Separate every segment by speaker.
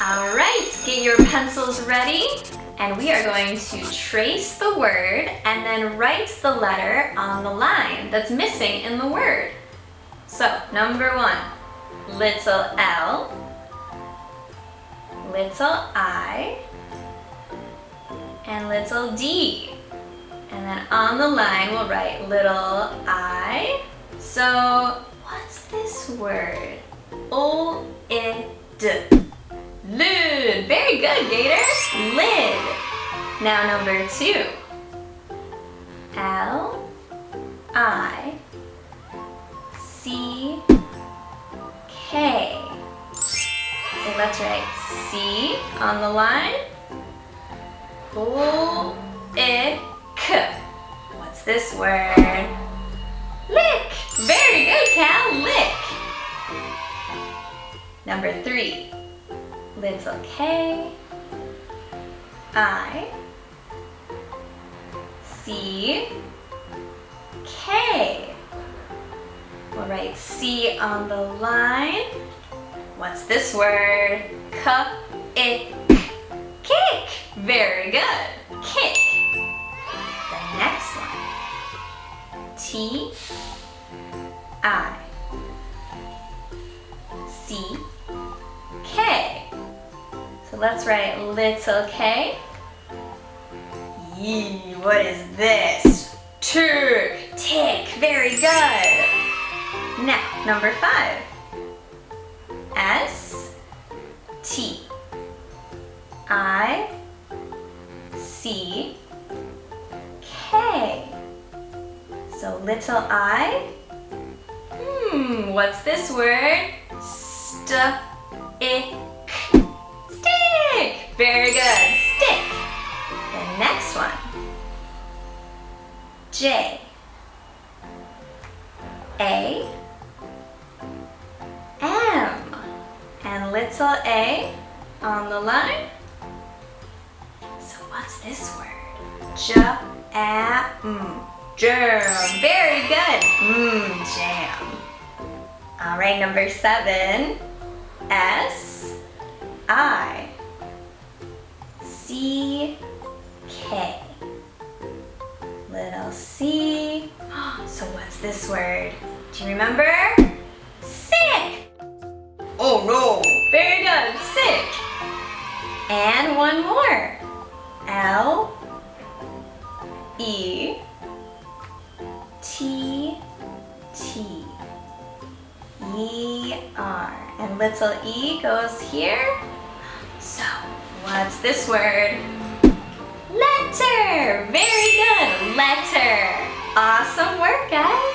Speaker 1: Alright, get your pencils ready. And we are going to trace the word and then write the letter on the line that's missing in the word. So, number 1, little L, little I, and little D. And then on the line we'll write little I. So, what's this word? O-I-D. Lid. Very good, Gator. Lid. Now number 2. L-I-C-K. So let's write C on the line. O-I-K. What's this word? Lick. Very good, Cal. Lick. Number 3. Little K, I, C, K. We'll write C on the line. What's this word? K-I-K. Kick. Very good. Kick. The next one. T, I, C, K. So let's write little k. Yee, what is this? Tick. Tick. Very good. Now, number 5. S, T, I, C, K. So little I. What's this word? Stick. Stick. Very good. Stick. The next one. J, A, M. And little a on the line. So what's this word? Jam. Jam. Very good. Jam. All right, number 7. S, I, C, K. Little c. So what's this word? Do you remember? Sick. Oh no. Very good. Sick. And one more. L, E, T, T. E-R. And little e goes here. So, what's this word? Letter. Very good. Letter. Awesome work, guys.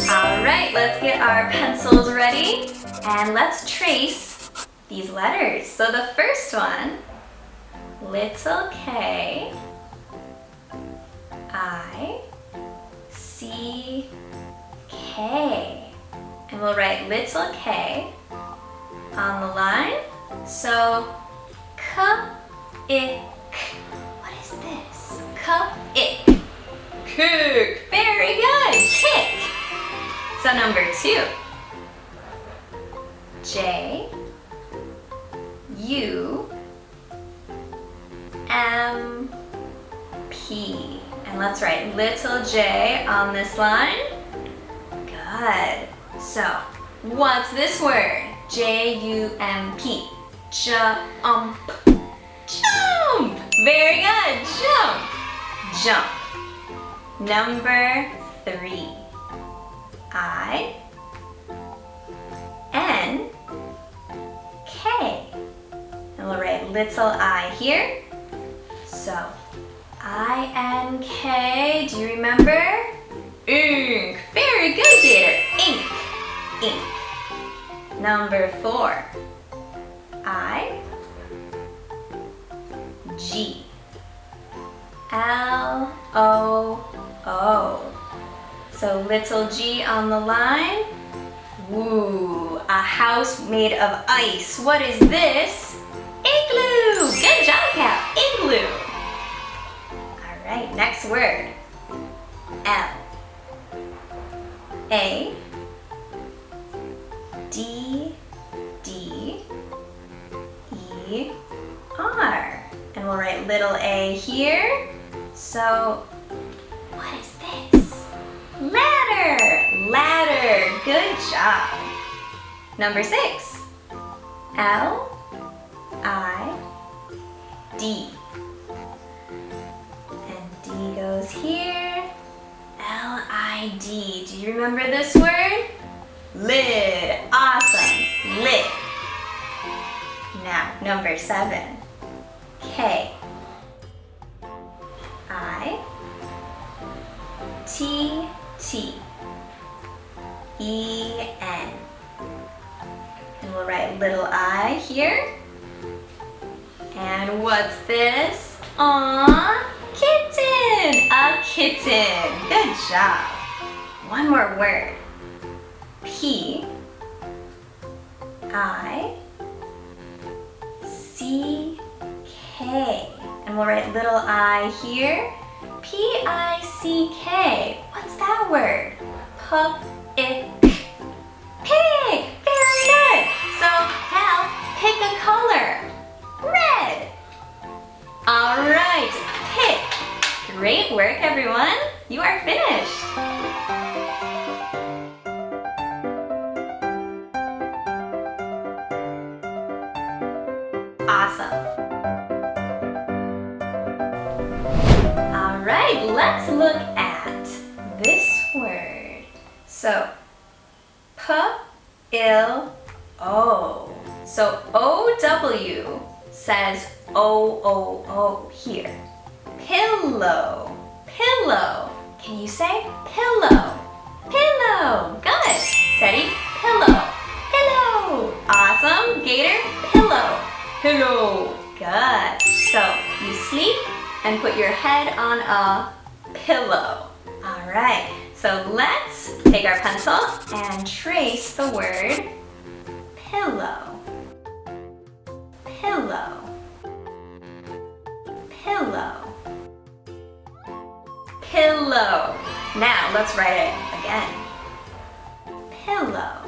Speaker 1: All right, let's get our pencils ready and let's trace these letters. So the first one, little k, I, C, K. And we'll write little k on the line. So, k-ick. What is this? K-ick. Kick. Very good. Kick. So number 2, J, U, M, P. And let's write little j on this line. Good. So, what's this word? J-U-M-P. Jump. Jump. Very good. Jump. Jump. Number 3. I, N, K. And we'll write little I here. So, I-N-K, do you remember? Ink. Very good, Gator. Ink. Ink. Number 4. I, G, L, O, O. So little g on the line. Woo, a house made of ice. What is this? Igloo. Good job, Cal. Igloo. next word. L A D D E R. And we'll write little a here. So, what is this? Ladder! Ladder! Good job. Number 6. L I D. And D goes here. L-I-D. Do you remember this word? Lid. Awesome. Lid. Now, number 7. K. I. T. T. E. N. And we'll write little I here. And what's this? Aww, kitten! A kitten. Good job. One more word. P I C K. And we'll write little I here. P-I-C-K. What's that word? Pick. Pick! Very good! So, Cal, pick a color. Red! Alright, pick. Great work, everyone. You are finished. Awesome. Alright, let's look at this word. So, P-I-L-O. So, O-W says O-O-O here. Pillow. Pillow. Can you say pillow? Pillow. Good. Teddy, pillow. Pillow. Awesome. Gator, pillow. Pillow. Good. So you sleep and put your head on a pillow. All right. So let's take our pencil and trace the word pillow. Pillow. Pillow. Pillow. Now let's write it again. Pillow.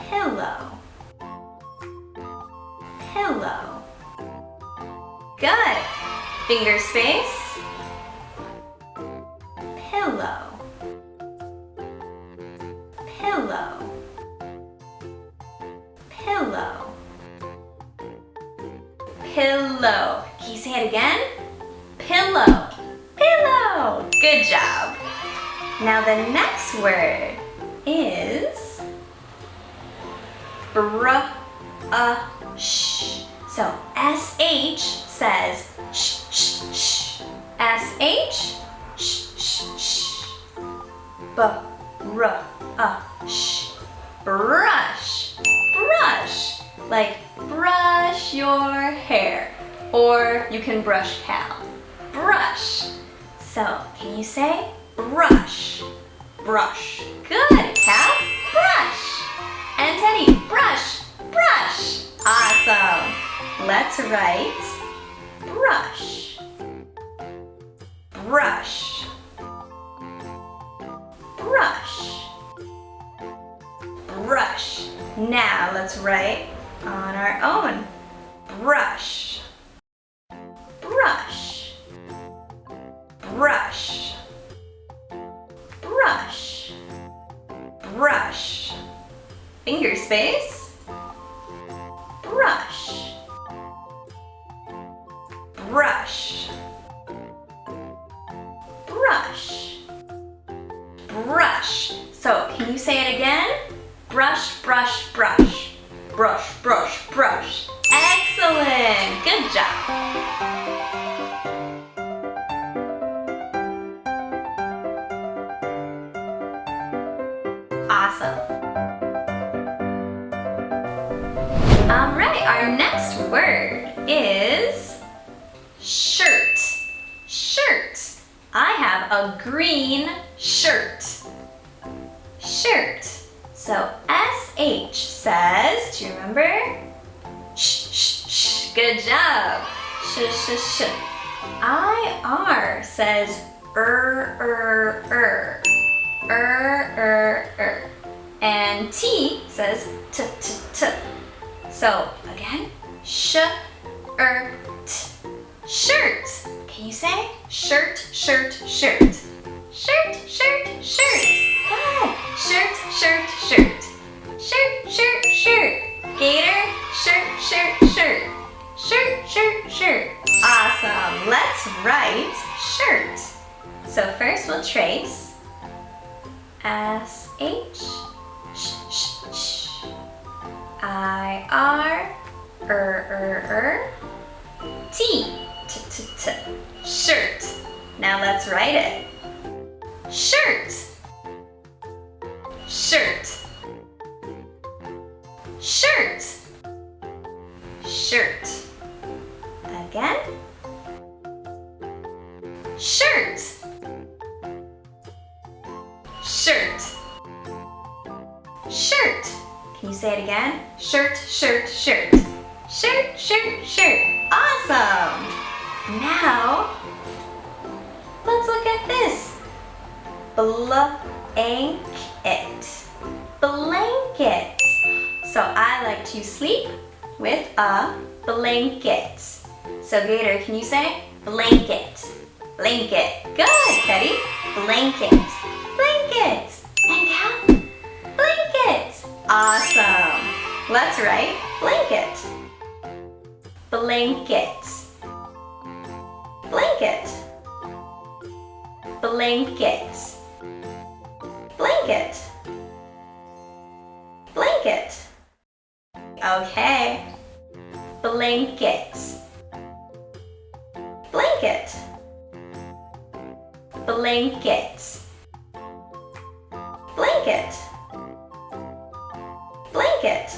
Speaker 1: Pillow. Pillow. Good. Finger space. Pillow. Pillow. Pillow. Pillow. Can you say it again? Pillow. Pillow. Good job. Now the next word is brush. So SH says sh, sh, sh. SH, sh, sh, sh. Brush. Brush. Brush. Like brush your hair. Or you can brush Cal. Brush. So, can you say brush? Brush. Good, Cal. Brush. And Teddy, brush. Brush. Awesome. Let's write brush. Brush. Brush. Brush. Now let's write on our own. Brush. Brush. Brush. Brush. Brush. Finger space. Brush. Brush. Brush. Brush. So, can you say it again? Brush, brush, brush. Brush, brush, brush. Excellent! Good job! Awesome. Alright, our next word is shirt. Shirt. I have a green shirt. Shirt. So SH says, do you remember? Shh, shh, shh. Good job. Shh, shh, shh. IR says and T says t. So again, t. Shirt. Can you say shirt? Shirt. Good. Shirt. Gator, shirt. Awesome. Let's write shirt. So first we'll trace SH IR T shirt. Now let's write it. Shirt. Again. Shirt. Can you say it again? Shirt. Awesome. Now, let's look at this. Blanket. So I like to sleep with a blanket. So Gator, can you say blanket? Good, Teddy. Blanket. And Cal? Blanket. Awesome. Let's write blanket. Okay. Blanket.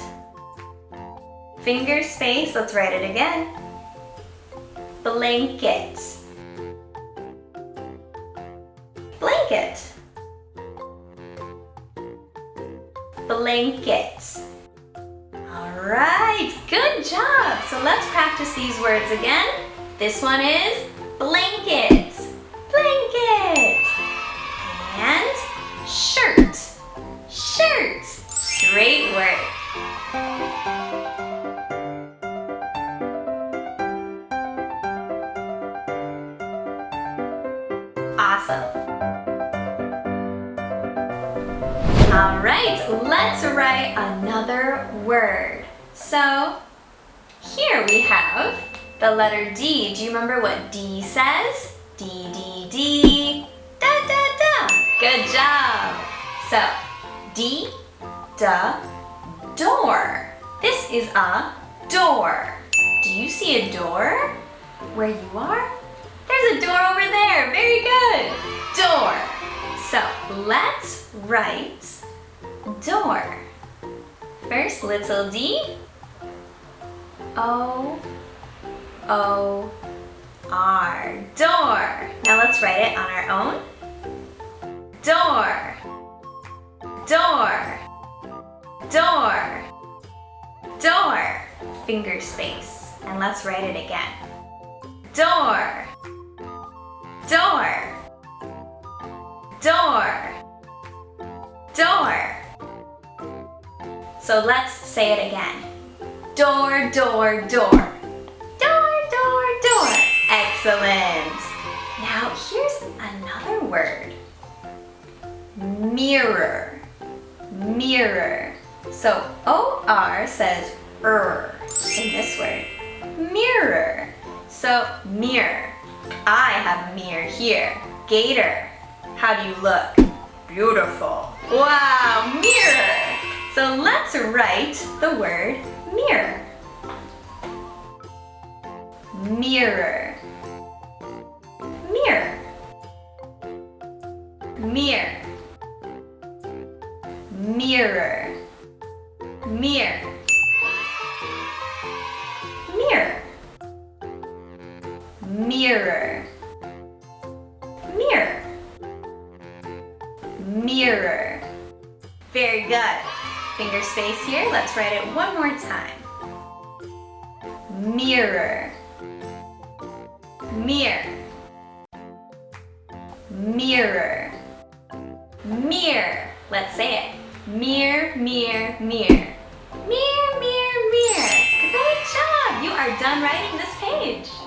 Speaker 1: Finger space, let's write it again. Blanket. Alright, good job! So let's practice these words again. This one is blanket. And shirt. Great work. Awesome. Alright, let's write another word. So, here we have the letter D. Do you remember what D says? D. Good job. So, D, door. This is a door. Do you see a door where you are? There's a door over there. Very good. Door. So, let's write door. First, little d. O-O-R. Door. Now let's write it on our own. Door. Finger space. And let's write it again. Door. So let's say it again. Door. Excellent. Now here's another word. Mirror. So O-R says in this word. Mirror. So mirror. I have a mirror here. Gator, how do you look? Beautiful. Wow, mirror. So let's write the word mirror. Mirror. Very good. Finger space here. Let's write it one more time. Mirror. mirror, mirror, mirror. Let's say it. Mirror, mirror, mirror. Mirror, mirror, mirror. Good job! You are done writing this page.